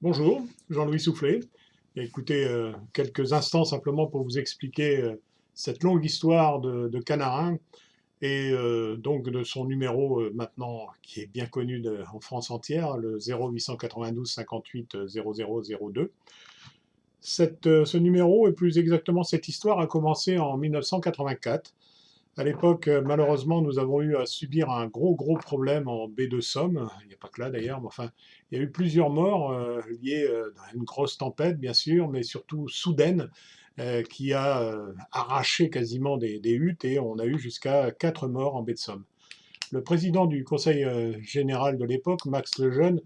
Bonjour, Jean-Louis Soufflet. Écoutez, quelques instants simplement pour vous expliquer cette longue histoire de Canarin et donc de son numéro maintenant qui est bien connu en France entière, le 0892 58 0002. Ce numéro, et plus exactement cette histoire, a commencé en 1984. À l'époque, malheureusement, nous avons eu à subir un gros problème en baie de Somme. Il n'y a pas que là d'ailleurs, mais enfin, il y a eu plusieurs morts liées à une grosse tempête, bien sûr, mais surtout soudaine, qui a arraché quasiment des huttes et on a eu jusqu'à 4 morts en baie de Somme. Le président du conseil général de l'époque, Max Lejeune,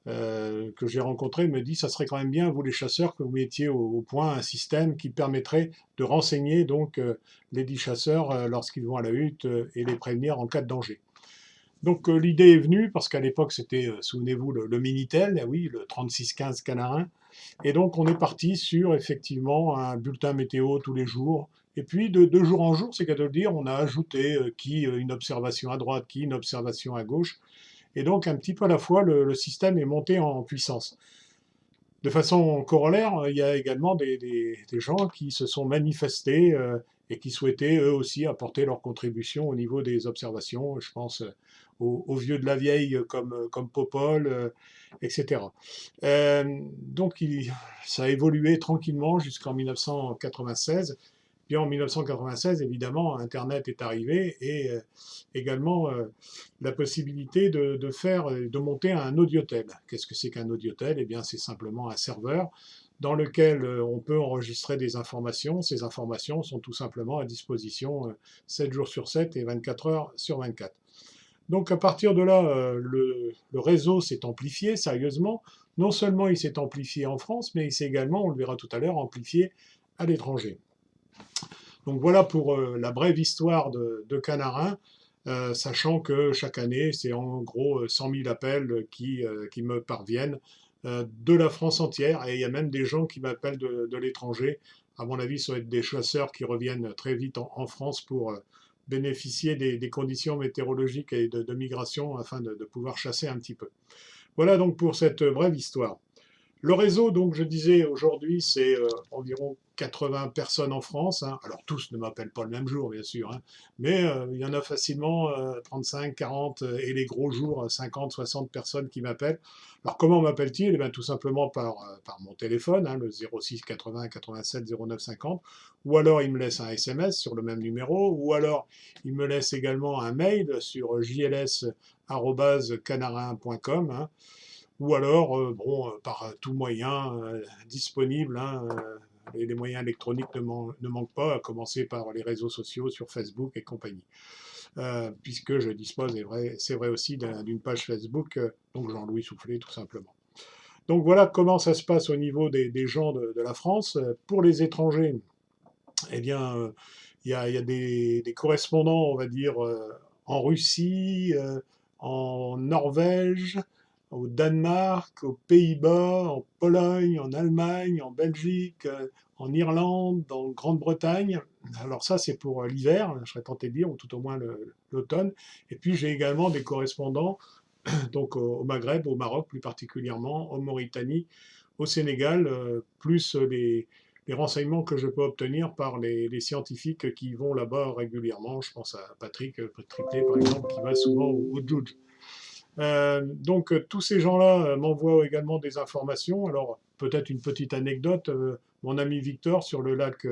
que j'ai rencontré, me dit ça serait quand même bien, vous les chasseurs, que vous mettiez au point un système qui permettrait de renseigner donc les 10 chasseurs lorsqu'ils vont à la hutte et les prévenir en cas de danger. Donc l'idée est venue parce qu'à l'époque c'était, souvenez-vous, le Minitel, ah oui, le 3615 Canarin, et donc on est parti sur effectivement un bulletin météo tous les jours. Et puis de jour en jour, c'est qu'à de le dire, on a ajouté qui une observation à droite, qui une observation à gauche. Et donc un petit peu à la fois, le système est monté en puissance. De façon corollaire, il y a également des gens qui se sont manifestés et qui souhaitaient eux aussi apporter leur contribution au niveau des observations. Je pense aux vieux de la vieille comme Popol, etc. Donc ça a évolué tranquillement jusqu'en 1996. Puis en 1996, évidemment, Internet est arrivé et également la possibilité de monter un audiotel. Qu'est-ce que c'est qu'un audiotel? Eh bien, c'est simplement un serveur dans lequel on peut enregistrer des informations. Ces informations sont tout simplement à disposition 7 jours sur 7 et 24 heures sur 24. Donc à partir de là, le réseau s'est amplifié sérieusement. Non seulement il s'est amplifié en France, mais il s'est également, on le verra tout à l'heure, amplifié à l'étranger. Donc voilà pour la brève histoire de Canarin, sachant que chaque année, c'est en gros 100 000 appels qui me parviennent de la France entière, et il y a même des gens qui m'appellent de l'étranger. À mon avis, ça va être des chasseurs qui reviennent très vite en France pour bénéficier des conditions météorologiques et de migration afin de pouvoir chasser un petit peu. Voilà donc pour cette brève histoire. Le réseau, donc, je disais, aujourd'hui, c'est environ 80 personnes en France, hein. Alors, tous ne m'appellent pas le même jour, bien sûr, hein. Mais il y en a facilement 35, 40, et les gros jours, 50, 60 personnes qui m'appellent. Alors, comment m'appellent-ils? Eh bien, tout simplement par mon téléphone, hein, le 06 80 87 09 50, ou alors ils me laissent un SMS sur le même numéro, ou alors ils me laissent également un mail sur jls@canarin.com, hein, ou alors par tout moyen disponible, hein, et les moyens électroniques ne manquent pas, à commencer par les réseaux sociaux sur Facebook et compagnie. Puisque je dispose, c'est vrai aussi, d'une page Facebook, donc Jean-Louis Soufflet tout simplement. Donc voilà comment ça se passe au niveau des gens de la France. Pour les étrangers, eh bien, il y a des correspondants, on va dire, en Russie, en Norvège, au Danemark, aux Pays-Bas, en Pologne, en Allemagne, en Belgique, en Irlande, en Grande-Bretagne. Alors ça, c'est pour l'hiver, je serais tenté de dire, ou tout au moins l'automne. Et puis j'ai également des correspondants donc au Maghreb, au Maroc plus particulièrement, en Mauritanie, au Sénégal, plus les renseignements que je peux obtenir par les scientifiques qui vont là-bas régulièrement. Je pense à Patrick Triplet, par exemple, qui va souvent au Djoudj. Donc tous ces gens-là m'envoient également des informations. Alors peut-être une petite anecdote, mon ami Victor sur le lac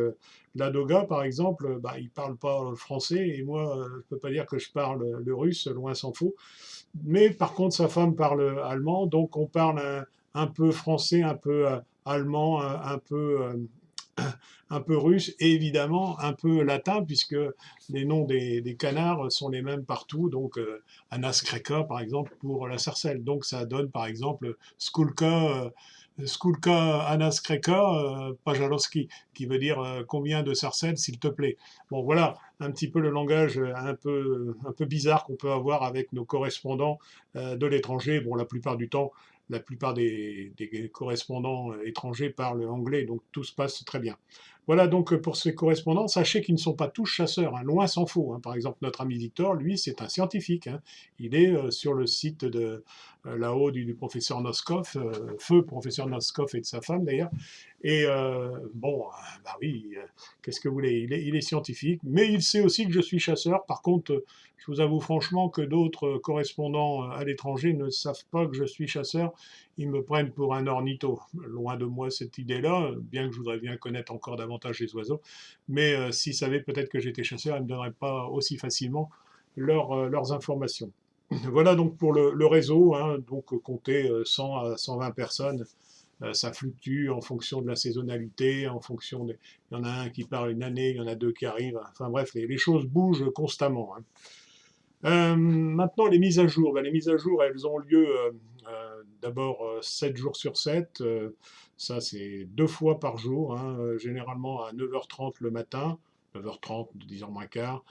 Ladoga par exemple, bah, il parle pas français et moi je peux pas dire que je parle le russe, loin s'en faut. Mais par contre sa femme parle allemand, donc on parle un peu français, un peu allemand, un peu russe et évidemment un peu latin, puisque les noms des canards sont les mêmes partout. Donc, Anas Kreka, par exemple, pour la sarcelle. Donc, ça donne, par exemple, Skulka Anas Kreka Pajalowski, qui veut dire combien de sarcelles, s'il te plaît. Bon, voilà un petit peu le langage un peu bizarre qu'on peut avoir avec nos correspondants de l'étranger. Bon, la plupart du temps, la plupart des correspondants étrangers parlent anglais, donc tout se passe très bien. Voilà donc pour ces correspondants, sachez qu'ils ne sont pas tous chasseurs, hein, loin s'en faut, hein. Par exemple, notre ami Victor, lui, c'est un scientifique, hein. Il est sur le site de là-haut du professeur Noskov, feu professeur Noskov et de sa femme d'ailleurs. Et bon, bah oui, qu'est-ce que vous voulez, il est scientifique, mais il sait aussi que je suis chasseur. Par contre, je vous avoue franchement que d'autres correspondants à l'étranger ne savent pas que je suis chasseur. Ils me prennent pour un ornitho. Loin de moi cette idée-là, bien que je voudrais bien connaître encore davantage les oiseaux. Mais s'ils savaient peut-être que j'étais chasseur, ils ne me donneraient pas aussi facilement leurs informations. Voilà donc pour le réseau, hein, donc compter 100 à 120 personnes, ça fluctue en fonction de la saisonnalité, en fonction des... Il y en a un qui part une année, il y en a deux qui arrivent, enfin bref, les choses bougent constamment, hein. Maintenant, les mises à jour. Ben, les mises à jour, elles ont lieu d'abord 7 jours sur 7. Ça, c'est 2 fois par jour, hein, généralement à 9h30 le matin, 9h30, 10h moins quart,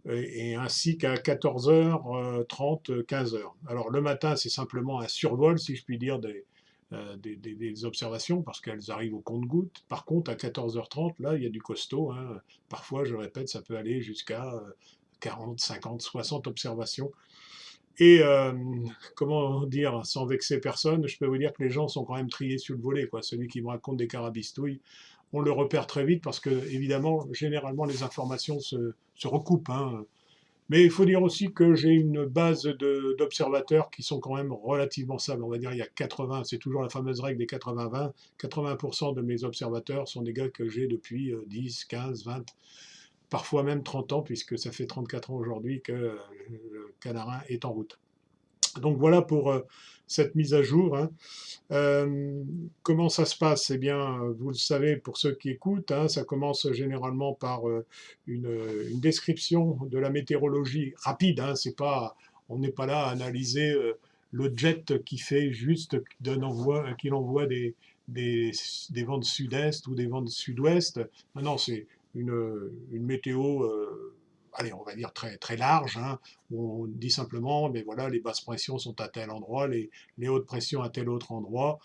et ainsi qu'à 14h30, 15h. Alors, le matin, c'est simplement un survol, si je puis dire, des observations, parce qu'elles arrivent au compte-gouttes. Par contre, à 14h30, là, il y a du costaud, hein. Parfois, je répète, ça peut aller jusqu'à 40, 50, 60 observations. Et comment dire, sans vexer personne, je peux vous dire que les gens sont quand même triés sur le volet, quoi. Celui qui me raconte des carabistouilles, on le repère très vite parce que, évidemment, généralement, les informations se recoupent, hein. Mais il faut dire aussi que j'ai une base d'observateurs qui sont quand même relativement stables. On va dire il y a 80, c'est toujours la fameuse règle des 80-20. 80% de mes observateurs sont des gars que j'ai depuis 10, 15, 20, parfois même 30 ans, puisque ça fait 34 ans aujourd'hui que le Canarin est en route. Donc voilà pour cette mise à jour, hein. Comment ça se passe? Eh bien, vous le savez pour ceux qui écoutent, hein, ça commence généralement par une description de la météorologie rapide, hein, c'est pas, on n'est pas là à analyser le jet qui fait juste, qu'il envoie des, des vents de sud-est ou des vents de sud-ouest. Non, non, c'est une météo, allez, on va dire très, très large, hein, où on dit simplement, mais voilà, les basses pressions sont à tel endroit, les hautes pressions à tel autre endroit.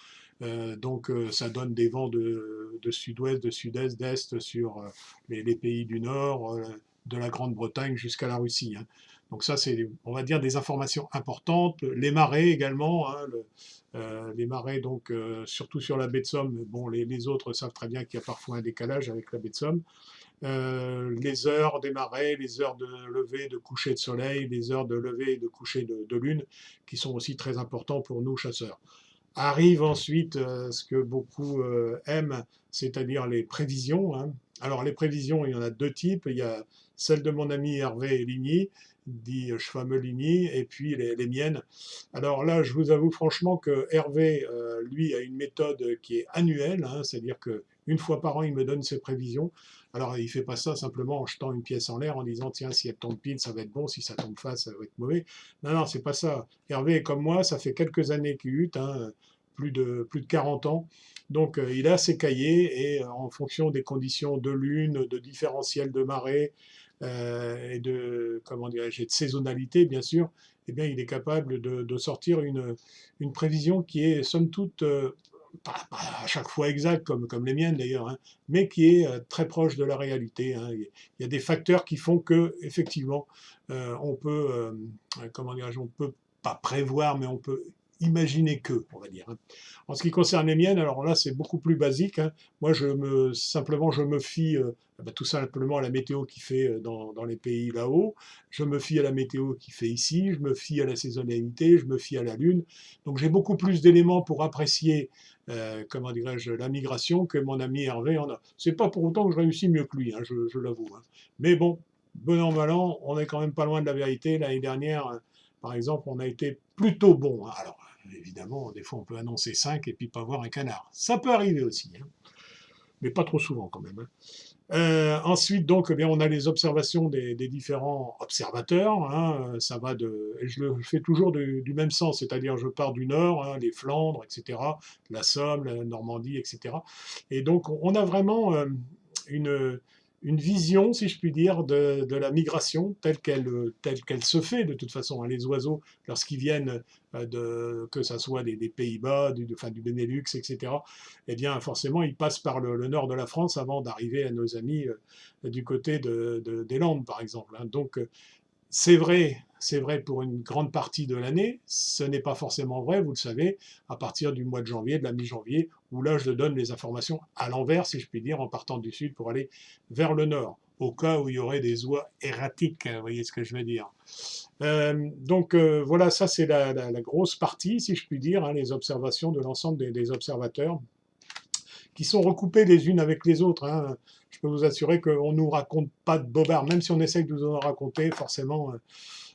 Donc ça donne des vents de sud-ouest, de sud-est, d'est sur les pays du nord, de la Grande-Bretagne jusqu'à la Russie, hein. Donc ça, c'est, on va dire, des informations importantes. Les marées également, hein, les marées, donc, surtout sur la baie de Somme. Bon, les autres savent très bien qu'il y a parfois un décalage avec la baie de Somme. Les heures des marées, les heures de lever, de coucher de soleil, les heures de lever et de coucher de lune, qui sont aussi très importants pour nous chasseurs. Arrive ensuite ce que beaucoup aiment, c'est-à-dire les prévisions, hein. Alors les prévisions, il y en a deux types. Il y a celle de mon ami Hervé Ligny, dit fameux Ligny, et puis les miennes. Alors là, je vous avoue franchement que Hervé, lui, a une méthode qui est annuelle, hein, c'est-à-dire qu'une fois par an, il me donne ses prévisions. Alors il ne fait pas ça simplement en jetant une pièce en l'air, en disant tiens, si elle tombe pile, ça va être bon, si ça tombe face, ça va être mauvais. Non, non, c'est pas ça. Hervé est comme moi, ça fait quelques années qu'il lutte, hein, plus de 40 ans. Donc il a ses cahiers et en fonction des conditions de lune, de différentiel de marée et de, comment dirais-je, de saisonnalité bien sûr, eh bien il est capable de sortir une prévision qui est somme toute pas à chaque fois exacte comme les miennes d'ailleurs, hein, mais qui est très proche de la réalité, hein. Il y a des facteurs qui font que effectivement on peut, comment dirais-je, on peut pas prévoir, mais on peut imaginer que, on va dire, hein. En ce qui concerne les miennes, alors là, c'est beaucoup plus basique, hein. Moi, simplement, je me fie tout simplement à la météo qui fait dans les pays là-haut. Je me fie à la météo qui fait ici. Je me fie à la saisonnalité. Je me fie à la lune. Donc, j'ai beaucoup plus d'éléments pour apprécier, comment dirais-je, la migration que mon ami Hervé en a. C'est pas pour autant que je réussis mieux que lui, hein, je l'avoue, hein. Mais bon, bon an, mal an, on est quand même pas loin de la vérité. L'année dernière, par exemple, on a été plutôt bon, hein. Alors, évidemment, des fois, on peut annoncer 5 et puis pas voir un canard. Ça peut arriver aussi, hein, mais pas trop souvent quand même, hein. Ensuite, donc, eh bien, on a les observations des différents observateurs, hein. Ça va et je le fais toujours du même sens, c'est-à-dire je pars du nord, hein, les Flandres, etc., la Somme, la Normandie, etc. Et donc, on a vraiment une, une vision, si je puis dire, de la migration telle qu'elle se fait de toute façon, hein. Les oiseaux, lorsqu'ils viennent que ça soit des Pays-Bas, enfin, du Benelux, etc., eh bien forcément ils passent par le nord de la France avant d'arriver à nos amis du côté des Landes, par exemple, hein. Donc c'est vrai pour une grande partie de l'année, ce n'est pas forcément vrai, vous le savez, à partir du mois de janvier, de la mi-janvier, où là je donne les informations à l'envers, si je puis dire, en partant du sud pour aller vers le nord, au cas où il y aurait des oies erratiques, vous voyez ce que je veux dire. Voilà, ça c'est la grosse partie, si je puis dire, hein, les observations de l'ensemble des observateurs, qui sont recoupées les unes avec les autres, hein. Je peux vous assurer qu'on ne nous raconte pas de bobards, même si on essaye de nous en raconter, forcément,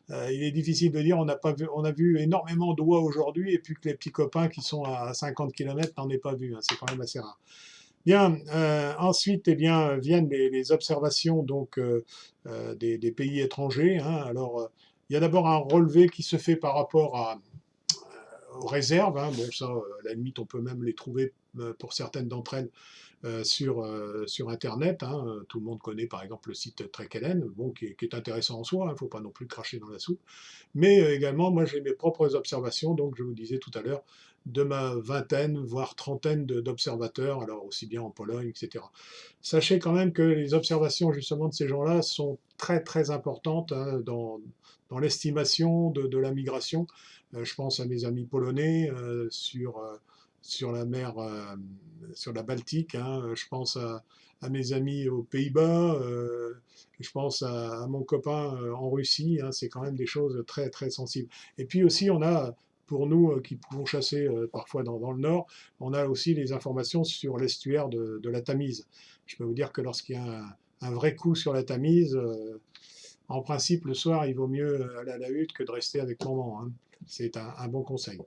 il est difficile de dire, on a vu énormément d'oies aujourd'hui, et puis que les petits copains qui sont à 50 km n'en aient pas vu, hein, c'est quand même assez rare. Bien, ensuite, eh bien, viennent les observations donc, des pays étrangers, hein. Alors, il y a d'abord un relevé qui se fait par rapport aux réserves, hein. Bon, ça, à la limite, on peut même les trouver pour certaines d'entre elles sur Internet, hein. Tout le monde connaît par exemple le site Trek Helen, bon, qui est intéressant en soi, il ne faut pas non plus cracher dans la soupe. Mais également, moi j'ai mes propres observations, donc je vous disais tout à l'heure, de ma vingtaine, voire trentaine d'observateurs, alors aussi bien en Pologne, etc. Sachez quand même que les observations justement de ces gens-là sont très très importantes, hein, dans l'estimation de la migration. Je pense à mes amis polonais sur la mer, sur la Baltique, hein. Je pense à mes amis aux Pays-Bas, je pense à mon copain en Russie, hein. C'est quand même des choses très très sensibles. Et puis aussi, on a, pour nous qui pouvons chasser parfois dans le nord, on a aussi les informations sur l'estuaire de la Tamise. Je peux vous dire que lorsqu'il y a un vrai coup sur la Tamise, en principe, le soir, il vaut mieux aller à la hutte que de rester avec maman, hein. C'est un bon conseil.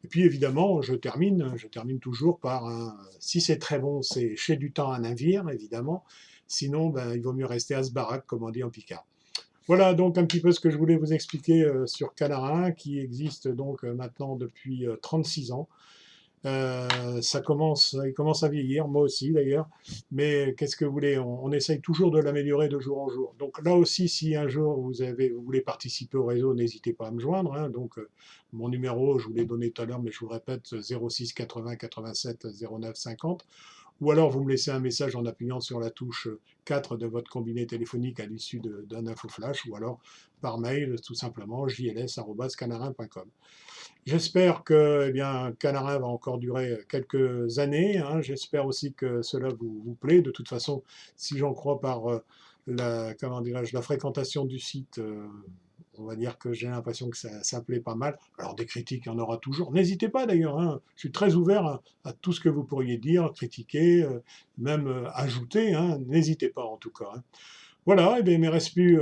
Et puis évidemment, je termine toujours par si c'est très bon, c'est chez du temps un navire, évidemment. Sinon, ben, il vaut mieux rester à ce baraque, comme on dit en Picard. Voilà donc un petit peu ce que je voulais vous expliquer sur Canarin, qui existe donc maintenant depuis 36 ans. Il commence à vieillir, moi aussi d'ailleurs, mais qu'est-ce que vous voulez, on essaye toujours de l'améliorer de jour en jour. Donc là aussi, si un jour vous voulez participer au réseau, n'hésitez pas à me joindre, hein. Donc mon numéro, je vous l'ai donné tout à l'heure, mais je vous le répète, 06 80 87 09 50. Ou alors vous me laissez un message en appuyant sur la touche 4 de votre combiné téléphonique à l'issue d'un info flash, ou alors par mail, tout simplement, jls@canarin.com. J'espère que eh bien, Canarin va encore durer quelques années, hein. J'espère aussi que cela vous plaît. De toute façon, si j'en crois par comment dirais-je, la fréquentation du site, on va dire que j'ai l'impression que ça plaît pas mal. Alors des critiques, il y en aura toujours. N'hésitez pas d'ailleurs, hein. Je suis très ouvert à tout ce que vous pourriez dire, critiquer, même ajouter, hein. N'hésitez pas en tout cas, hein. Voilà, et bien, il ne me reste plus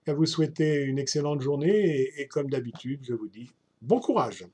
qu'à vous souhaiter une excellente journée et comme d'habitude, je vous dis bon courage.